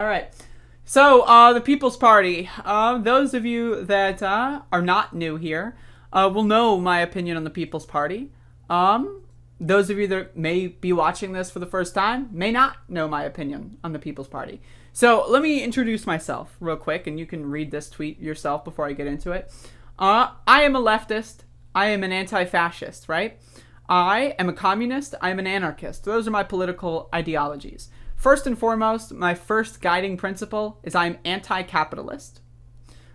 All right. So, the People's Party. Those of you that are not new here will know my opinion on the People's Party. Those of you that may be watching this for the first time may not know my opinion on the People's Party. So, let me introduce myself real quick, and you can read this tweet yourself before I get into it. I am a leftist. I am an anti-fascist, right? I am a communist. I am an anarchist. Those are my political ideologies. First and foremost, my first guiding principle is I'm anti-capitalist,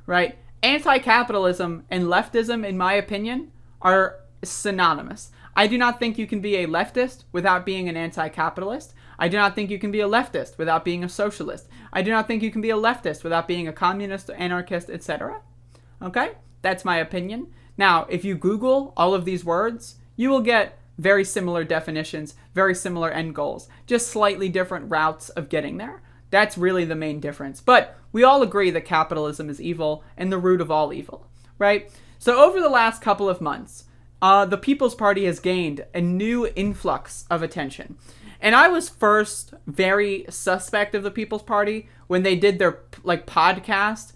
right? Anti-capitalism and leftism, in my opinion, are synonymous. I do not think you can be a leftist without being an anti-capitalist. I do not think you can be a leftist without being a socialist. I do not think you can be a leftist without being a communist, anarchist, etc. Okay? That's my opinion. Now, if you Google all of these words, you will get very similar definitions, very similar end goals, just slightly different routes of getting there. That's really the main difference. But we all agree that capitalism is evil and the root of all evil, right? So over the last couple of months, the People's Party has gained a new influx of attention. And I was first very suspect of the People's Party when they did their podcast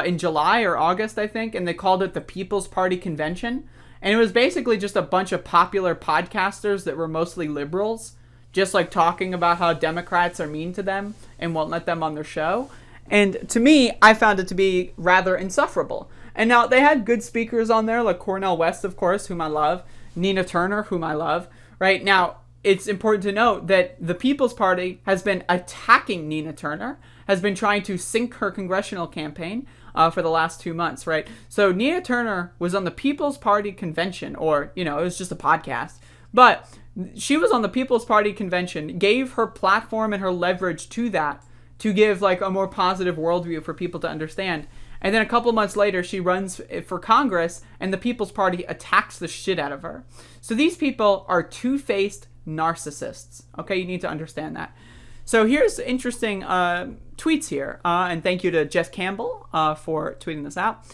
in July or August, I think, and they called it the People's Party Convention. And it was basically just a bunch of popular podcasters that were mostly liberals, just talking about how Democrats are mean to them and won't let them on their show. And to me, I found it to be rather insufferable. And now they had good speakers on there, like Cornel West, of course, whom I love, Nina Turner, whom I love. Right now, it's important to note that the People's Party has been attacking Nina Turner, has been trying to sink her congressional campaign for the last 2 months, right? So Nina Turner was on the People's Party Convention, or, it was just a podcast. But she was on the People's Party Convention, gave her platform and her leverage to that to give a more positive worldview for people to understand. And then a couple months later, she runs for Congress, and the People's Party attacks the shit out of her. So these people are two-faced narcissists. Okay, you need to understand that. So here's interesting tweets here, and thank you to Jeff Campbell for tweeting this out.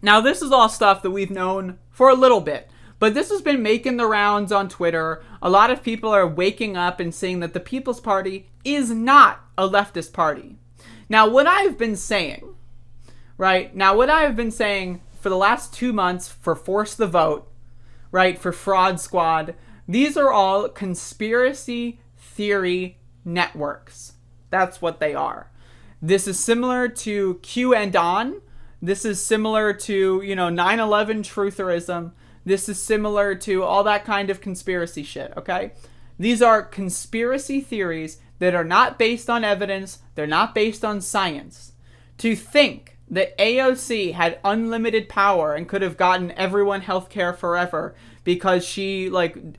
Now, this is all stuff that we've known for a little bit, but this has been making the rounds on Twitter. A lot of people are waking up and seeing that the People's Party is not a leftist party. Now, what I've been saying, right, for the last 2 months for Force the Vote, right, for Fraud Squad, these are all conspiracy theory networks. That's what they are. This is similar to QAnon. This is similar to, 9/11 trutherism. This is similar to all that kind of conspiracy shit, okay? These are conspiracy theories that are not based on evidence. They're not based on science. To think that AOC had unlimited power and could have gotten everyone healthcare forever because she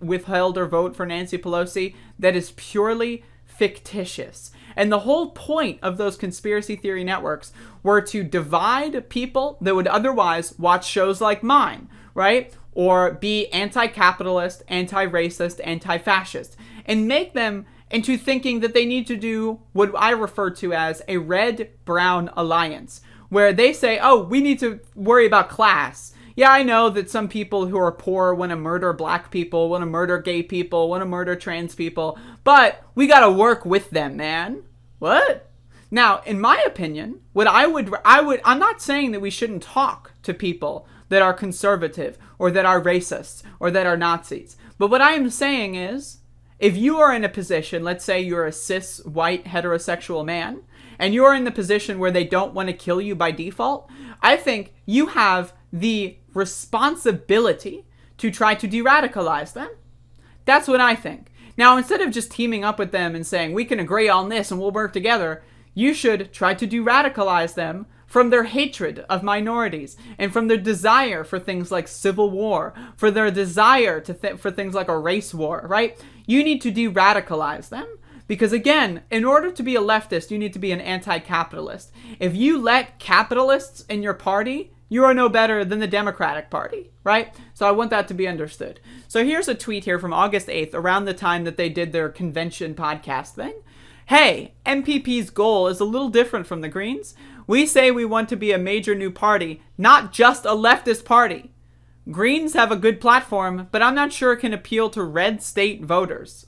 withheld her vote for Nancy Pelosi, that is purely fictitious. And the whole point of those conspiracy theory networks were to divide people that would otherwise watch shows like mine, right? Or be anti-capitalist, anti-racist, anti-fascist, and make them into thinking that they need to do what I refer to as a red-brown alliance, where they say, oh, we need to worry about class. Yeah, I know that some people who are poor want to murder black people, want to murder gay people, want to murder trans people, but we got to work with them, man. What? Now, in my opinion, I'm not saying that we shouldn't talk to people that are conservative or that are racists or that are Nazis. But what I am saying is, if you are in a position, let's say you're a cis, white, heterosexual man, and you're in the position where they don't want to kill you by default, I think you have the responsibility to try to de-radicalize them. That's what I think. Now, instead of just teaming up with them and saying, we can agree on this and we'll work together, you should try to de-radicalize them from their hatred of minorities and from their desire for things like civil war, for their desire for things like a race war, right? You need to de-radicalize them. Because again, in order to be a leftist, you need to be an anti-capitalist. If you let capitalists in your party, you are no better than the Democratic Party, right? So I want that to be understood. So here's a tweet here from August 8th, around the time that they did their convention podcast thing. Hey, MPP's goal is a little different from the Greens. We say we want to be a major new party, not just a leftist party. Greens have a good platform, but I'm not sure it can appeal to red state voters.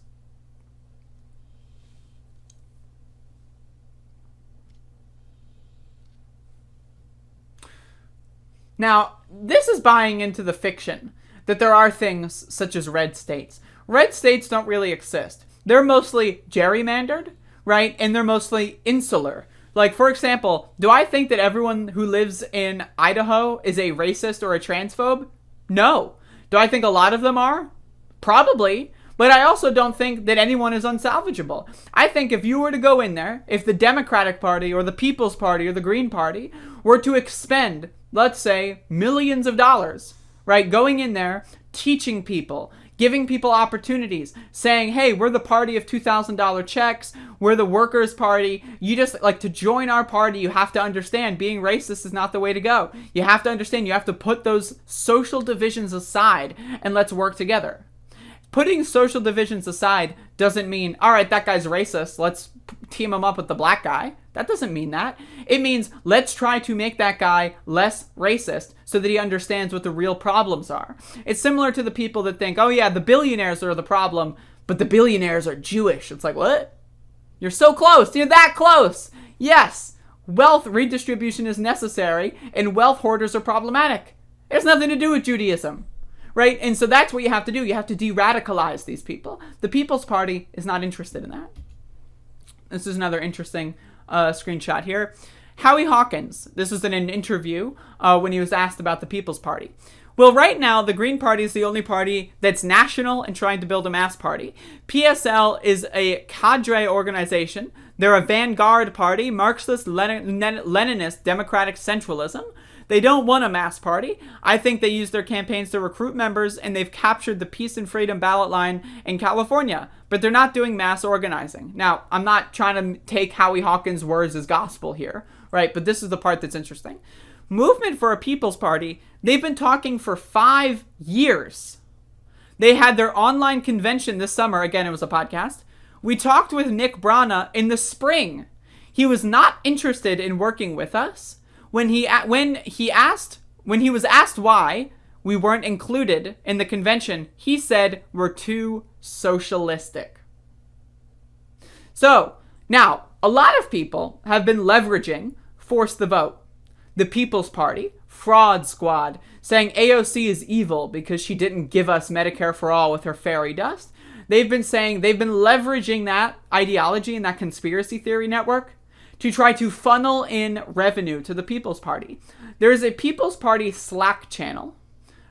Now, this is buying into the fiction that there are things such as red states. Red states don't really exist. They're mostly gerrymandered, right? And they're mostly insular. Like, for example, do I think that everyone who lives in Idaho is a racist or a transphobe? No. Do I think a lot of them are? Probably. But I also don't think that anyone is unsalvageable. I think if you were to go in there, if the Democratic Party or the People's Party or the Green Party were to expend, let's say, millions of dollars, right, going in there, teaching people, giving people opportunities, saying, hey, we're the party of $2,000 checks, we're the workers' party, you just, like, to join our party, you have to understand being racist is not the way to go. You have to understand you have to put those social divisions aside and let's work together. Putting social divisions aside doesn't mean, all right, that guy's racist, let's team him up with the black guy. That doesn't mean that. It means let's try to make that guy less racist so that he understands what the real problems are. It's similar to the people that think, oh yeah, the billionaires are the problem, but the billionaires are Jewish. It's like, what? You're so close. You're that close. Yes, wealth redistribution is necessary and wealth hoarders are problematic. It has nothing to do with Judaism. Right? And so that's what you have to do. You have to de-radicalize these people. The People's Party is not interested in that. This is another interesting screenshot here. Howie Hawkins, this was in an interview when he was asked about the People's Party. Well, right now, the Green Party is the only party that's national and trying to build a mass party. PSL is a cadre organization. They're a vanguard party, Marxist, Leninist, democratic centralism. They don't want a mass party. I think they use their campaigns to recruit members, and they've captured the peace and freedom ballot line in California, but they're not doing mass organizing. Now, I'm not trying to take Howie Hawkins' words as gospel here, right? But this is the part that's interesting. Movement for a People's Party, they've been talking for 5 years. They had their online convention this summer. Again, it was a podcast. We talked with Nick Brana in the spring. He was not interested in working with us. When he was asked why we weren't included in the convention, he said we're too socialistic. So, now, a lot of people have been leveraging Force the Vote, the People's Party, Fraud Squad, saying AOC is evil because she didn't give us Medicare for all with her fairy dust. They've been leveraging that ideology and that conspiracy theory network to try to funnel in revenue to the People's Party. There's a People's Party Slack channel,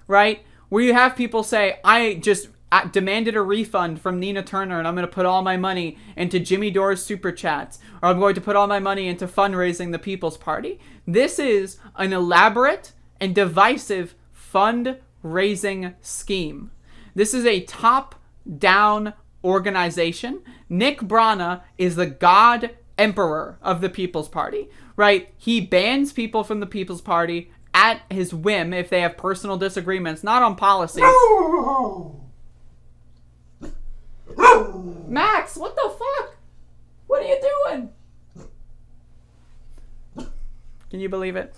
right, where you have people say, I just demanded a refund from Nina Turner and I'm going to put all my money into Jimmy Dore's super chats, or I'm going to put all my money into fundraising the People's Party. This is an elaborate and divisive fundraising scheme. This is a top-down organization. Nick Brana is the god emperor of the People's Party, right? He bans people from the People's Party at his whim if they have personal disagreements, not on policy. Max, what the fuck? What are you doing? Can you believe it?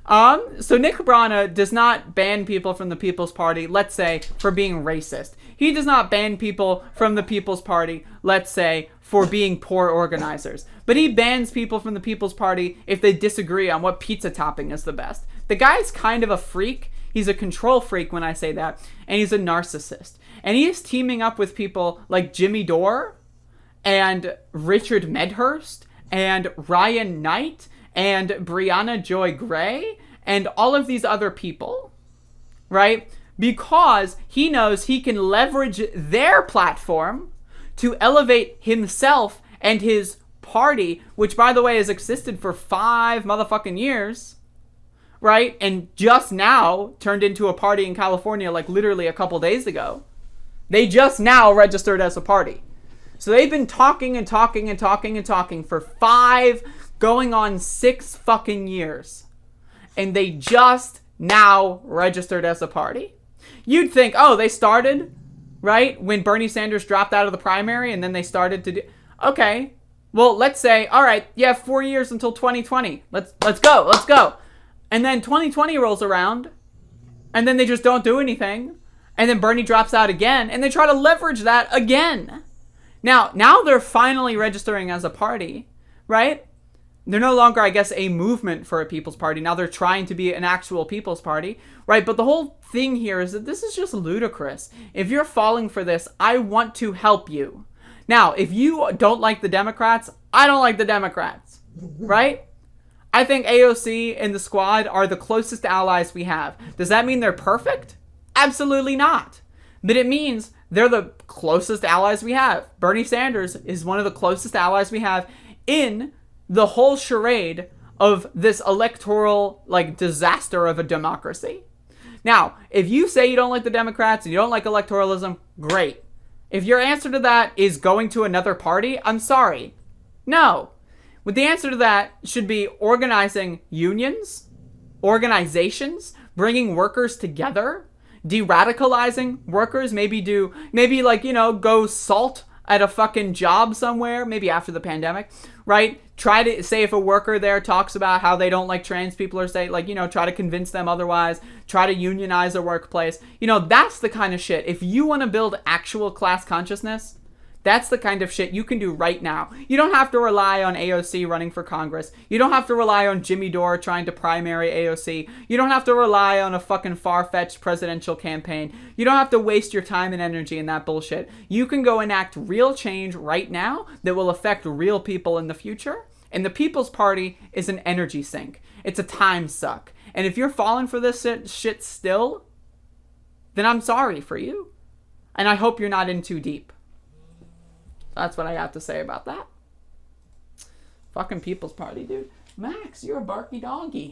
So Nick Brana does not ban people from the People's Party, let's say, for being racist. He does not ban people from the People's Party, let's say, for being poor organizers. But he bans people from the People's Party if they disagree on what pizza topping is the best. The guy's kind of a freak. He's a control freak when I say that. And he's a narcissist. And he is teaming up with people like Jimmy Dore and Richard Medhurst and Ryan Knight and Brianna Joy Gray and all of these other people, right? Because he knows he can leverage their platform to elevate himself and his party, which, by the way, has existed for 5 motherfucking years, right? And just now turned into a party in California, like literally a couple days ago. They just now registered as a party. So they've been talking and talking and talking and talking for 5, going on 6 fucking years. And they just now registered as a party. You'd think, oh, they started, right, when Bernie Sanders dropped out of the primary, and then they started to do... Okay, well, let's say, all right, you have 4 years until 2020. Let's go. And then 2020 rolls around, and then they just don't do anything. And then Bernie drops out again, and they try to leverage that again. Now they're finally registering as a party, right? They're no longer, I guess, a movement for a people's party. Now they're trying to be an actual people's party, right? But the whole thing here is that this is just ludicrous. If you're falling for this, I want to help you. Now, if you don't like the Democrats, I don't like the Democrats, right? I think AOC and the squad are the closest allies we have. Does that mean they're perfect? Absolutely not. But it means they're the closest allies we have. Bernie Sanders is one of the closest allies we have in the whole charade of this electoral, like, disaster of a democracy. Now, if you say you don't like the Democrats and you don't like electoralism, great. If your answer to that is going to another party, I'm sorry. No. But the answer to that should be organizing unions, organizations, bringing workers together, de-radicalizing workers, maybe go salt at a fucking job somewhere, maybe after the pandemic, right? Try to say if a worker there talks about how they don't like trans people, or say, try to convince them otherwise, try to unionize a workplace. That's the kind of shit. If you want to build actual class consciousness, that's the kind of shit you can do right now. You don't have to rely on AOC running for Congress. You don't have to rely on Jimmy Dore trying to primary AOC. You don't have to rely on a fucking far-fetched presidential campaign. You don't have to waste your time and energy in that bullshit. You can go enact real change right now that will affect real people in the future. And the People's Party is an energy sink. It's a time suck. And if you're falling for this shit still, then I'm sorry for you. And I hope you're not in too deep. That's what I have to say about that. Fucking People's Party, dude. Max, you're a barky doggy.